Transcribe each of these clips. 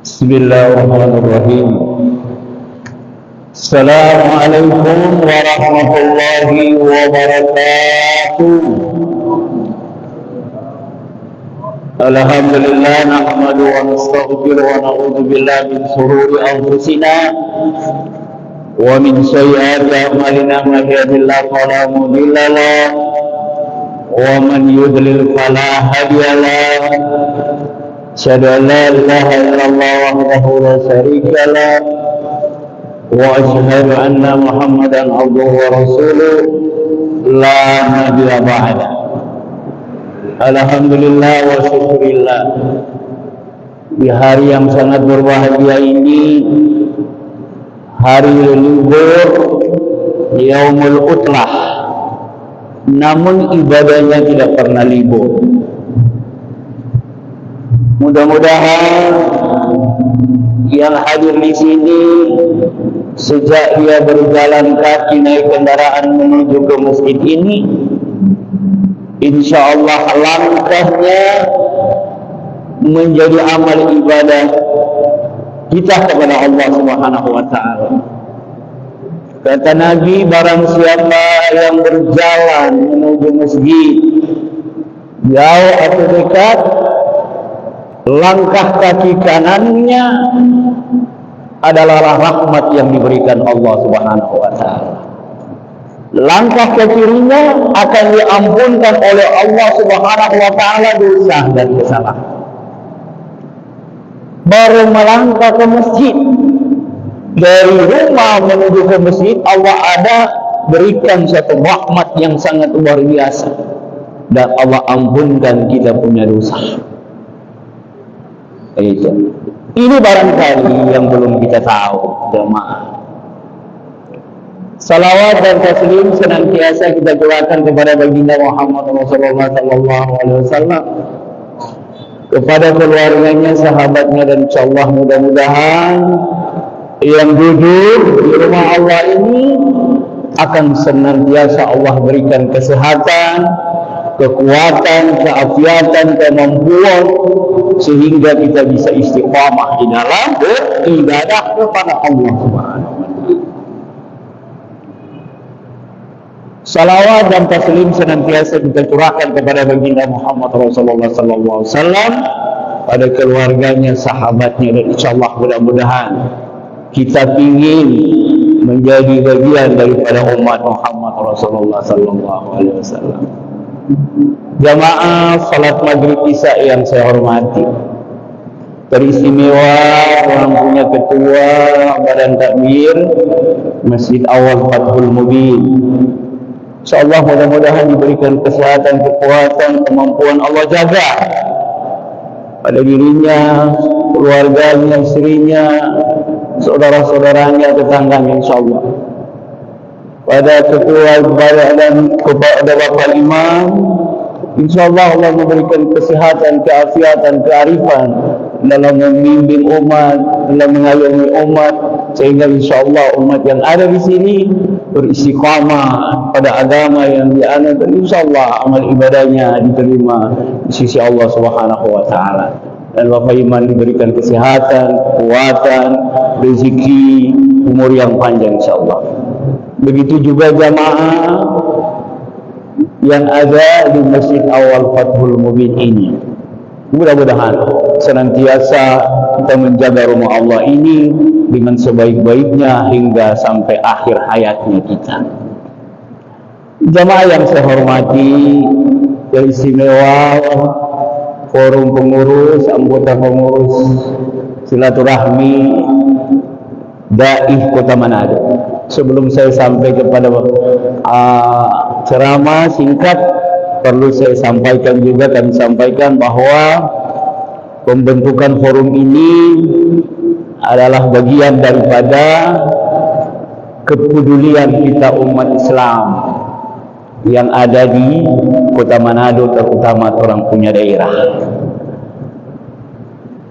Bismillahirrahmanirrahim. Assalamualaikum warahmatullahi wabarakatuh. Alhamdulillah nahmadu wa nastaghfiru wa na'udzu billahi min shururi anfusina wa min sayyiati a'malina may yahdihillahu fala mudilla lahu wa man yudlil fala hadiya lahu. Asyhadu an la ilaha illallah wahdahu la syarika lah wa asyhadu anna Muhammadan abduhu wa rasuluh la nabiyya ba'da. Alhamdulillah wa syukurillah, di hari yang sangat berbahagia ini, hari libur Yaumul Utlah, namun ibadahnya tidak pernah libur. Mudah-mudahan yang hadir di sini sejak dia berjalan kaki naik kendaraan menuju ke masjid ini, insya Allah langkahnya menjadi amal ibadah kita kepada Allah Subhanahu wa Ta'ala. Kata Nabi, barang siapa yang berjalan menuju masjid, jauh atau dekat, langkah kaki kanannya adalah rahmat yang diberikan Allah Subhanahu wa Ta'ala. Langkah ke kirinya akan diampunkan oleh Allah Subhanahu wa Ta'ala dosa dan kesalahan. Baru melangkah ke masjid, dari rumah menuju ke masjid, Allah ada berikan satu rahmat yang sangat luar biasa, dan Allah ampunkan kita punya dosa. Ini barangkali yang belum kita tahu, jemaah. Salawat dan taslim senantiasa kita curahkan kepada baginda Muhammad sallallahu alaihi wasallam, kepada keluarganya, sahabatnya, dan insyaallah mudah-mudahan yang duduk di rumah Allah ini akan senantiasa Allah berikan kesehatan, kekuatan, keafiatan, kemampuan, sehingga kita bisa istiqamah di dalam beribadah kepada Allah Subhanahu wa Ta'ala. Salawat dan taslim senantiasa kita curahkan kepada baginda Muhammad Rasulullah sallallahu alaihi wasallam, pada keluarganya, sahabatnya, dan insyaallah mudah-mudahan kita ingin menjadi bagian daripada umat Muhammad Rasulullah sallallahu alaihi wasallam. Jamaah salat maghrib isya yang saya hormati, teristimewa orang punya ketua badan takbir Masjid Awal Fathul Mubin. InsyaAllah mudah-mudahan diberikan kesehatan, kekuatan, kemampuan Allah jaga pada dirinya, keluarganya, istrinya, saudara-saudaranya, tetangganya, insyaallah. Pada ketua dan kepada Bapak Imam, insyaallah Allah memberikan kesehatan, keafiatan, kearifan dalam membimbing umat, dalam mengayomi umat, sehingga insyaallah umat yang ada di sini beristiqamah pada agama yang dianut, dan insyaallah amal ibadahnya diterima di sisi Allah Subhanahu wa Ta'ala. Dan Bapak Imam diberikan kesehatan, kekuatan, rezeki, umur yang panjang insyaallah. Begitu juga jamaah yang ada di Masjid Awal Fathul Mubin ini, mudah-mudahan senantiasa kita menjaga rumah Allah ini dengan sebaik-baiknya hingga sampai akhir hayatnya kita. Jamaah yang saya hormati, yang istimewa, forum pengurus, anggota pengurus silaturahmi Daih Kota Manado. Sebelum saya sampai kepada ceramah singkat, perlu saya sampaikan juga, kami sampaikan bahwa pembentukan forum ini adalah bagian daripada kepedulian kita umat Islam yang ada di Kota Manado, terutama orang punya daerah.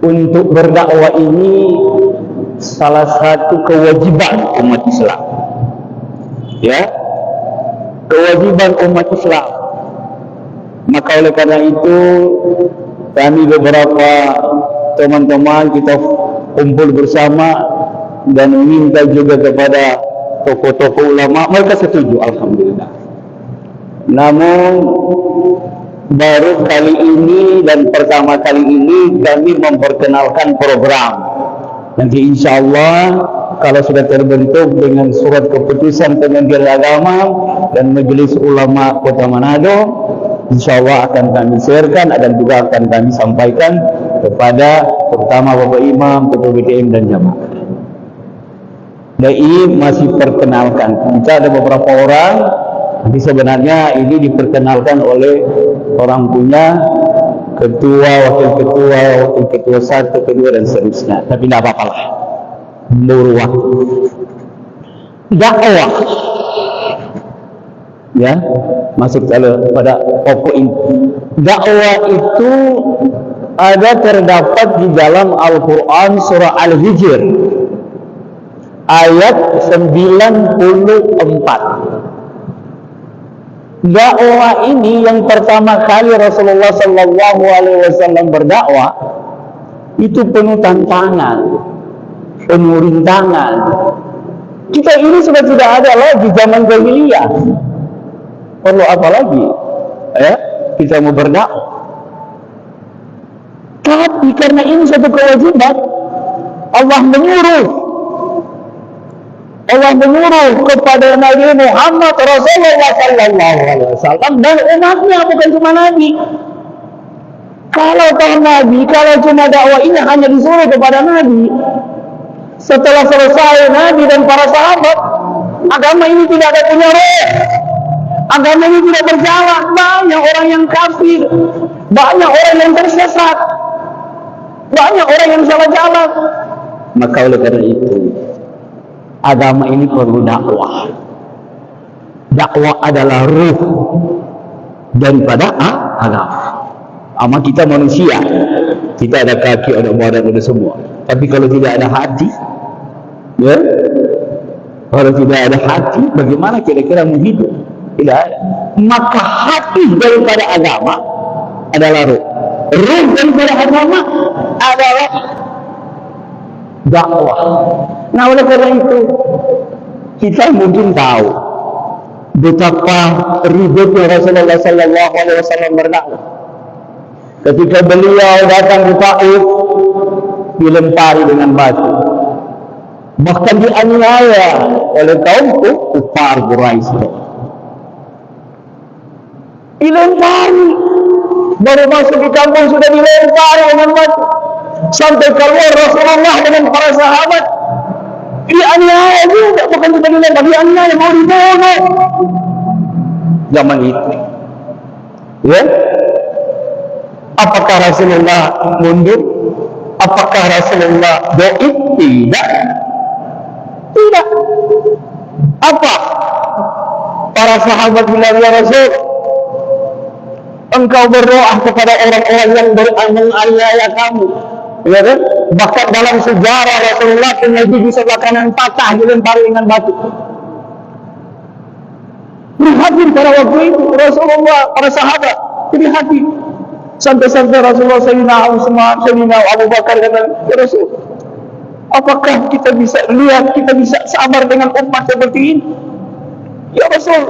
Untuk berdakwah ini salah satu kewajiban umat Islam, ya, kewajiban umat Islam. Maka oleh karena itu kami beberapa teman-teman kita kumpul bersama dan minta juga kepada tokoh-tokoh ulama, mereka setuju, alhamdulillah. Namun baru kali ini dan pertama kali ini kami memperkenalkan program. Nanti insya Allah kalau sudah terbentuk dengan surat keputusan Kementerian Agama dan Majelis Ulama Kota Manado, insya Allah akan kami sharekan dan juga akan kami sampaikan kepada terutama Bapak Imam, Ketua BTM dan jamaah. Dai masih perkenalkan. Kita ada beberapa orang, tapi sebenarnya ini diperkenalkan oleh orang punya ketua, wakil ketua 1, kedua dan seterusnya. Tapi tidak apa-apa lah. Menurut waktu. Dakwah. Ya, masuk pada pokok ini. Dakwah itu ada terdapat di dalam Al-Quran surah Al-Hijr ayat 94. Dakwah ini yang pertama kali Rasulullah Sallallahu Alaihi Wasallam berdakwah itu penuh tantangan, penuh rintangan. Kita ini sudah tidak ada lagi zaman jahiliyah. Perlu apa lagi? Ya, kita mau berdakwah. Tapi karena ini satu kewajiban, Allah menyuruh kepada Nabi Muhammad Rasulullah Sallallahu Alaihi Wasallam dan umatnya, bukan cuma Nabi. Kalau Nabi, kalau cuma dakwah ini hanya disuruh kepada Nabi, setelah selesai Nabi dan para sahabat, agama ini tidak ada punya roh. Agama ini tidak berjalan. Banyak orang yang kafir, banyak orang yang tersesat, banyak orang yang salah jalan. Maka oleh karena itu, agama ini perlu dakwah. Dakwah adalah ruh daripada agama. Ama kita manusia, kita ada kaki, ada badan, ada semua. Tapi kalau tidak ada hati, ya, kalau tidak ada hati, bagaimana kira-kira mau hidup? Tidak ada. Maka hati daripada agama adalah ruh. Ruh daripada agama adalah dakwah. Nah, oleh karena itu kita mungkin tahu betapa ribetnya Rasulullah Sallallahu Alaihi Wasallam berdakwah. Ketika beliau datang ke Taif, dilempari dengan batu, bahkan dianiaya oleh kaum kufar Quraisy. Dilempari, baru masuk di kampung sudah dilempari dengan batu. Sampai keluar Rasulullah dengan para sahabat, dianiaya juga, bukan cuma dilempar, dianiaya, mau dibunuh. Zaman itu, ya. Apakah Rasulullah mundur? Apakah Rasulullah doib? Tidak. Tidak. Apa? Para sahabat bilang, ya Rasul, engkau berdoa kepada orang-orang yang menganiaya kamu. Ya kan? Bahkan dalam sejarah Rasulullah punya gigi sebelah kanan patah dilempari dengan batu. Prihatin pada waktu itu Rasulullah, para sahabat prihatin. Sampai-sampai Rasulullah Sayyidina Utsman, Sayyidina Abu Bakar kata, ya Rasul, apakah kita bisa lihat, kita bisa sabar dengan umat seperti ini? Ya Rasul,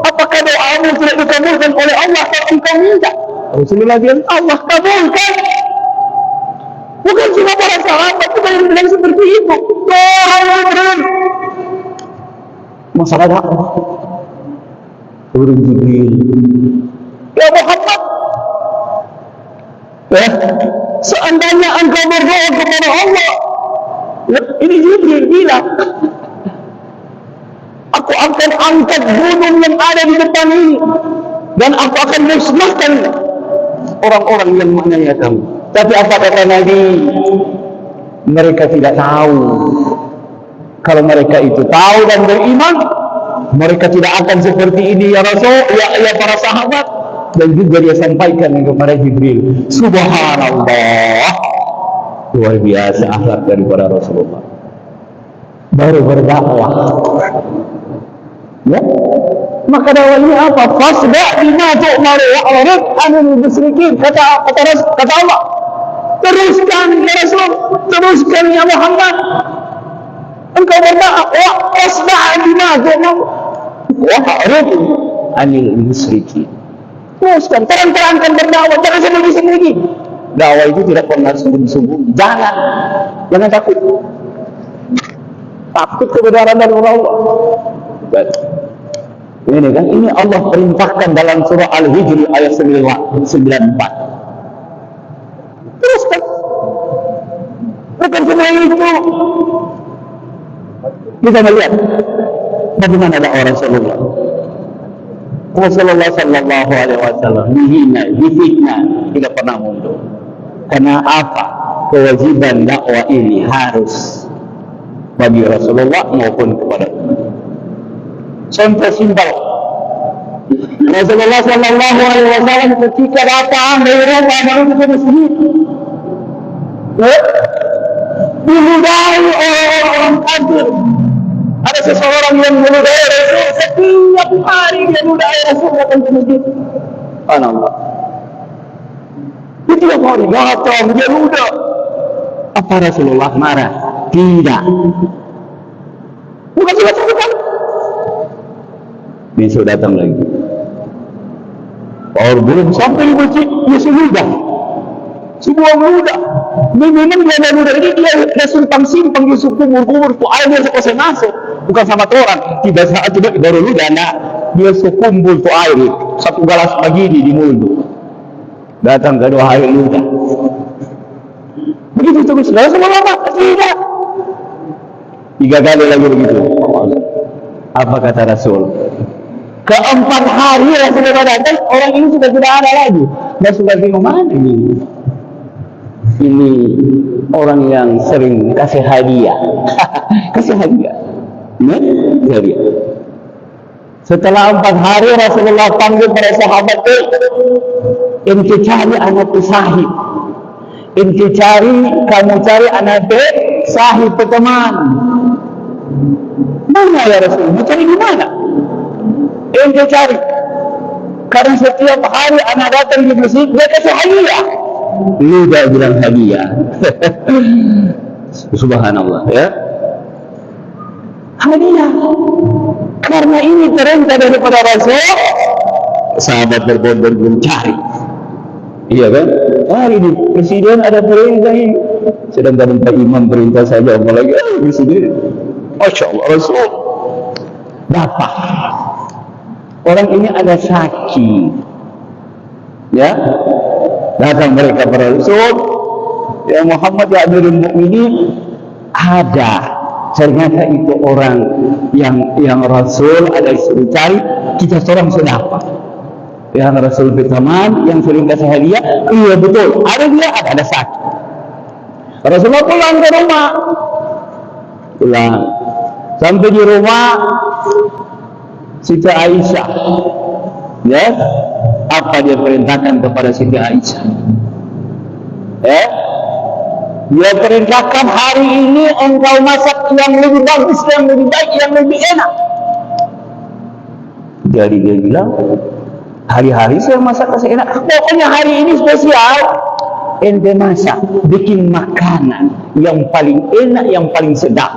apakah doamu tidak dikabulkan oleh Allah kalau engkau minta? Rasulullah bilang, Allah kabulkan. Bukan cuma para sahabat, bukan yang bilang seperti itu. Orang masalah dakwah. Turun Jibril, ya Muhammad, ya, seandainya engkau berdoa kepada Allah, ini Jibril bilang, aku akan angkat gunung yang ada di depan ini dan aku akan musnahkan orang-orang yang menganiaya kamu. Tapi apa kata Nabi? Mereka tidak tahu. Kalau mereka itu tahu dan beriman, mereka tidak akan seperti ini ya Rasul, ya para sahabat. Dan juga dia sampaikan kepada Jibril, subhanallah, luar biasa akhlak daripada Rasulullah. Baru berdakwah, ya. Maka dakwah ini apa? Fasda' bima tu'mar wa'rid 'anil musyrikin, kata Allah. teruskan ya Rasul, teruskan ya Muhammad. Engkau berdakwah, wasda' bima tu'mar wa a'rid 'anil musyrikin. Teruskan, terang-terangkan berdakwah, jangan sembunyi-sembunyi. Dakwah itu tidak pernah sembunyi-sembunyi. Jangan takut. Takut kebenaran dari Allah. Ini kan, ini Allah perintahkan dalam surah Al-Hijr ayat 94. Teruskan. Bukan cuma itu. Kita melihat bagaimana dakwah Rasulullah. Rasulullah sallallahu alaihi wasallam dihina, difitnah, tidak pernah mundur. Karena apa? Kewajiban dakwah ini harus bagi Rasulullah maupun kepada umat. Contoh simpel, Rasulullah sallallahu alaihi wasallam ketika datang dari Roma menuju ke masjid, dinudai orang kafir. Ada seseorang yang menudai Rasul, setiap hari dia menudai Rasul datang ke masjid. Subhanallah. Setiap hari datang dia nudah. Apa Rasulullah marah? Tidak. Bukan cuma satu kali. Besok datang lagi. Baru belum sampai di masjid, dia sudah. Semua muda. Memang dia muda ini dia simpang-simpang, dia kubur-kubur, tu air dia selesai masuk. Bukan sama orang. Tidak saat tidak baru ludah, nak. Dia sekumpul tu air, satu gelas begini di mulut. Datang kedua hari ludah. Begitu terus. Lalu semua lama, tidak. 3 kali lagi begitu. Apa kata Rasul? Keempat hari Rasulullah datang, orang ini sudah tidak ada lagi. Dan sudah bingung mana ini? Ini orang yang sering kasih hadiah. Kasih hadiah. Hadiah. Setelah 4 hari Rasulullah panggil para sahabat, ente cari anak sahib. Ente cari, kamu cari anak sahib teman. Mana ya Rasul? Mau cari di mana? Ente cari. Karena setiap hari anak datang di masjid, dia kasih hadiah. Ludah bilang hadiah. Subhanallah ya. Hadiah. Karena ini perintah daripada Rasul, sahabat berbondong-bondong cari. Iya kan? Hari ini presiden ada perintah ini. Sedangkan Pak Imam perintah saja, apalagi presiden. Masya Allah, Rasul dapat. Orang ini ada saksi. Ya, datang mereka kepada Rasul, ya Muhammad ya Amirul Mukminin, ada. Ternyata itu orang yang Rasul ada disuruh cari, kita seorang sudah dapat. Yang Rasul berteman, yang sering kasih hadiah, iya betul, ada dia, ada saksi. Rasulullah pulang ke rumah, pulang. Sampai di rumah Siti Aisyah, ya, apa dia perintahkan kepada Siti Aisyah? Dia perintahkan hari ini engkau masak yang lebih bagus, yang lebih baik, yang lebih enak. Jadi dia bilang, hari-hari saya masak kasih enak. Pokoknya hari ini spesial. Ente masak, bikin makanan yang paling enak, yang paling sedap.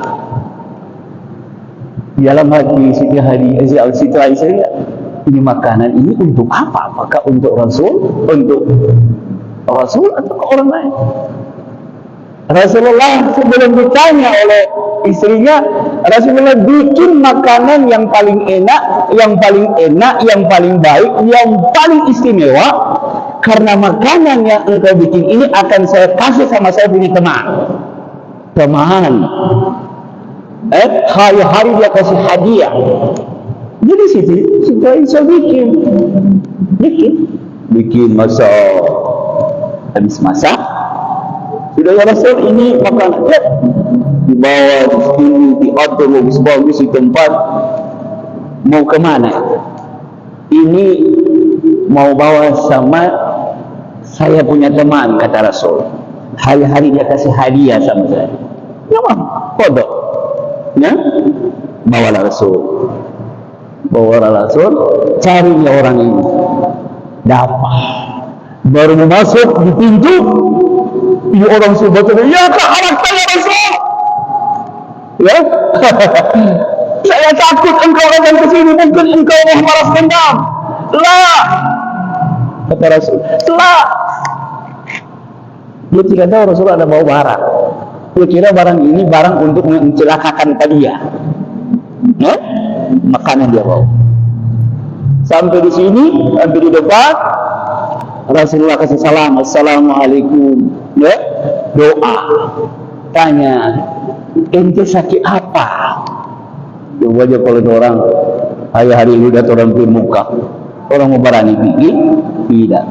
Dalam hati Siti Aisyah, ini makanan ini untuk apa? Apakah untuk Rasul? Untuk Rasul atau ke orang lain? Rasulullah sebelum ditanya oleh istrinya, Rasulullah bikin makanan yang paling enak, yang paling baik, yang paling istimewa. Karena makanan yang engkau bikin ini akan saya kasih sama saya punya teman. Hari-hari dia kasih hadiah. Jadi Siti Aisyah bikin masak. Habis masak, sudah ya Rasul, ini makanan dibawa di sini, diatur bagus-bagus di tempat. Mau kemana? Ini mau bawa sama saya punya teman, kata Rasul. Hari-hari dia kasih hadiah sama saya. Memang kodok. Ya? Bawalah Rasul, carinya orang ini. Dapat. Baru masuk di pintu, Iya orang Subah itu, ya Kak, anak saya Rasul. Ya, saya takut engkau datang ke sini, mungkin engkau mau balas dendam. Lah, kata Rasul, lah. Dia tidak tahu Rasul ada bawa barang. Dia kira barang ini barang untuk mencelakakan dia. Ya? Makanan dia bawa. Sampai di sini, sampai di depan, Rasulullah kasih salam, assalamualaikum. Ya, doa. Tanya, ente sakit apa? Coba aja kalau orang hari-hari ini udah orang muka, orang mau berani gigi, tidak.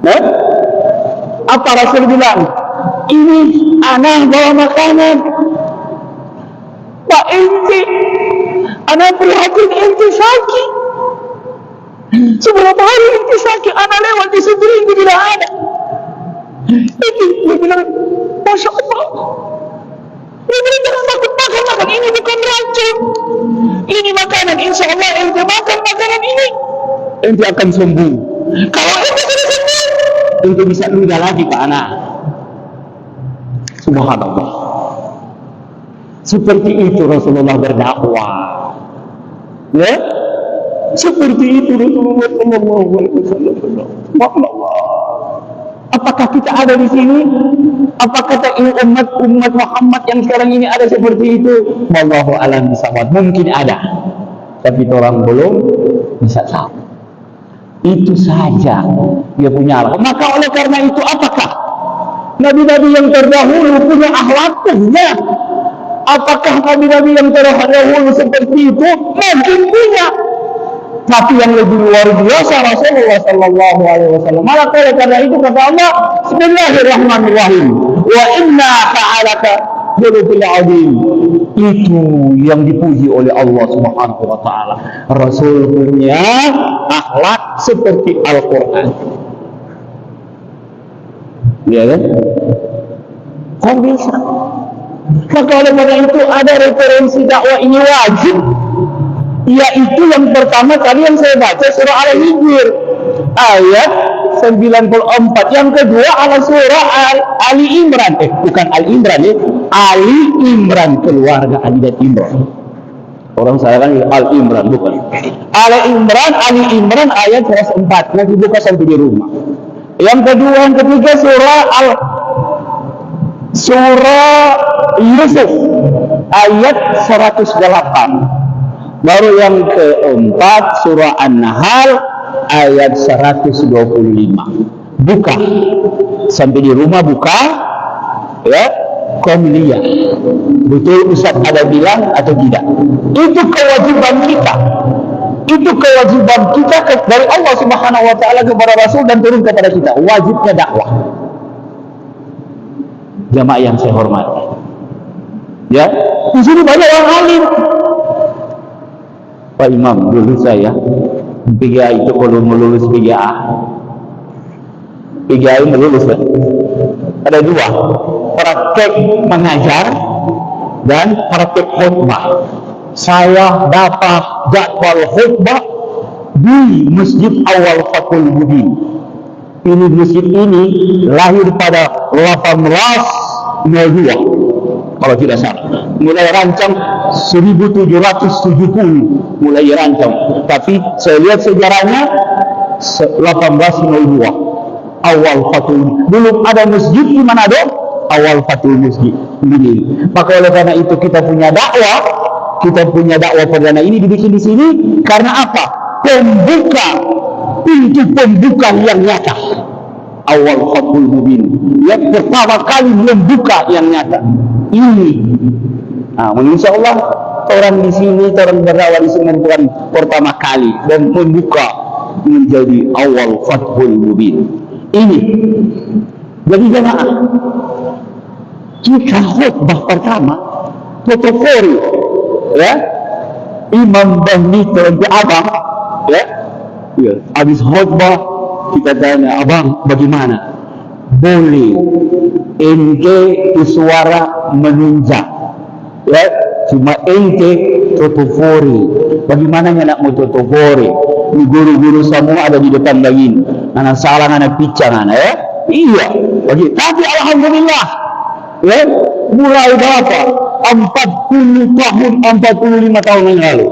Nah, apa Rasul bilang? Ini anak bawa makanan. Pak ente, anak prihatin ente sakit. Seberapa hari ente sakit, anak lewat di sebelah tidak ada. Ini dia bilang, Masya Allah. Ini jangan takut makan ini bukan racun. Ini makanan, insya Allah ente makan makanan ini, ente akan sembuh. Kalau ente sudah sembuh, ente bisa tinggal lagi ke anak. Subhanallah. Seperti itu Rasulullah berdakwah. Ya, seperti itu Rasulullah Sallallahu Alaihi Wasallam. Apakah kita ada di sini? Apakah umat Muhammad yang sekarang ini ada seperti itu? Wallahu a'lam bishawab. Mungkin ada, tapi orang belum bisa tahu. Itu saja dia punya Allah. Maka oleh karena itu, apakah nabi-nabi yang terdahulu punya akhlaknya? Apakah nabi-nabi yang terdahulu seperti itu? Mungkin punya. Tapi yang lebih luar biasa Rasulullah Sallallahu Alaihi Wasallam. Malah karena itu kata Allah, Bismillahirrahmanirrahim. Wa inna ta'alaka khuluqul azim. Itu yang dipuji oleh Allah Subhanahu Wa Taala. Rasul punya akhlak seperti Al-Quran. Ya kan? Kok bisa? Maka oleh karena itu ada referensi dakwah ini wajib. Yaitu yang pertama tadi yang saya baca surah Al-Hijr ayat 94. Yang kedua adalah surah Ali Imran. Bukan Al-Imran ya, Ali Imran, keluarga Ali dan Imran. Orang saya kan Al-Imran, bukan Ali Imran ayat 104. Nanti buka sampai di rumah. Yang kedua, yang ketiga surah Yusuf ayat 108. Baru yang keempat surah An-Nahl ayat 125. Buka sampai di rumah, buka ya, kau lihat betul Ustaz ada bilang atau tidak. Itu kewajiban kita. Itu kewajiban kita dari Allah Subhanahu Wa Taala kepada Rasul dan turun kepada kita. Wajibnya dakwah. Jamaah yang saya hormati, ya, di sini banyak orang alim. Pak Imam, dulu saya PGA itu kalau melulus PGA melulus kan? Ada dua, praktek mengajar dan praktek khutbah. Saya dapat jadwal khutbah di Masjid Awal Fathul Mubin. Ini masjid ini lahir pada 1802 kalau tidak salah. Mulai rancang 1770 mulai rancang. Tapi saya lihat sejarahnya 1802 awal Fathul. Belum ada masjid di Manado, awal Fathul Masjid ini. Maka oleh karena itu kita punya dakwah perdana ini dibikin di sini karena apa? Pintu pembuka yang nyata. Awal Fathul Mubin yang pertama kali membuka yang nyata ini. Nah, insya Allah orang di sini, orang berdakwah di sini Tuhan pertama kali dan membuka menjadi awal Fathul Mubin ini. Jadi jemaah, kita khutbah pertama protokol ya, Imam Bahni terhenti abang ya, habis khutbah kita tanya, abang bagaimana? Boleh ente suara menunjang ya, cuma ente totofori. Bagaimana nak mau totofori? Guru-guru semua ada di depan begini. Anak salah, anak picang, anak ya. Iya, lagi. Tapi alhamdulillah, ya, mulai berapa? 40 tahun, 45 tahun yang lalu.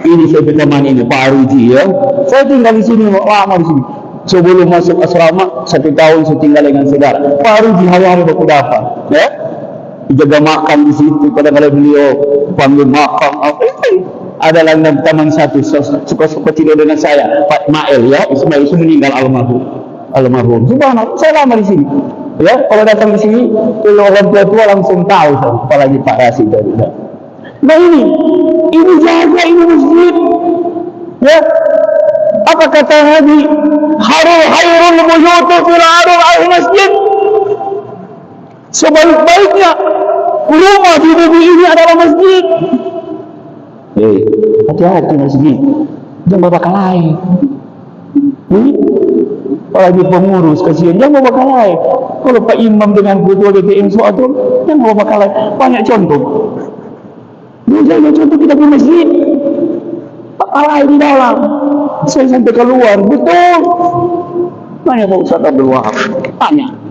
Ini saya berteman ini Pak Aruji, ya. Saya tinggal di sini lama di sini. Sebelum masuk asrama 1 tahun saya tinggal dengan saudara. Pak Aruji hari-hari baku dapat, ya. Jaga makan di situ. Kadang-kadang beliau panggil makan. Ada lagi teman satu suka-suka tidak dengan saya, Pak Mael, ya. Ismail itu meninggal almarhum. Subhanallah, saya lama di sini. Ya, kalau datang di sini, kalau orang tua langsung tahu, apalagi Pak Rasid dari. Nah ini jaga ini masjid. Ya, apa kata Nabi? Hairul buyutu fil al masjid. Sebaik-baiknya rumah di bumi ini adalah masjid. Hati-hati masjid, jangan bawa lain. Apalagi pengurus kasihan, jangan bawa lain. Kalau Pak Imam dengan ketua DPM suatu, jangan bawa lain. Banyak contoh. Jangan contoh kita di masjid, alai di dalam. Saya sampai keluar, betul. Banyak Pak Ustaz Abdul Wahab, banyak.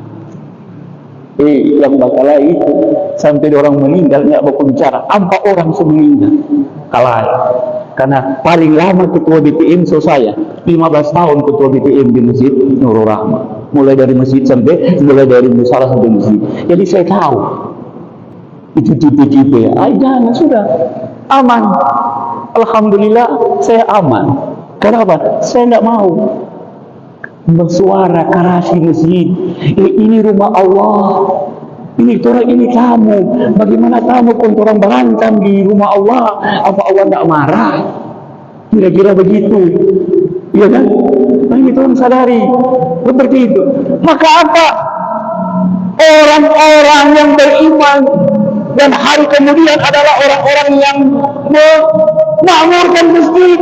Yang bakal itu sampai orang meninggal nggak berbicara. 4 orang meninggal kalah. Karena paling lama ketua BPM saya 15 tahun ketua BPM di Masjid Nurul Rahmah. Mulai dari musalah sampai masjid. Jadi saya tahu itu tipe-tipe ya. Jangan, sudah aman. Alhamdulillah saya aman. Kenapa? Saya nggak mau bersuara keras di masjid. Ini rumah Allah. Ini kamu. Bagaimana kamu orang berantem di rumah Allah? Apa Allah tidak marah? Kira-kira begitu. Iya kan? Nah, itu orang sadari. Seperti itu. Maka apa? Orang-orang yang beriman dan hari kemudian adalah orang-orang yang memakmurkan masjid.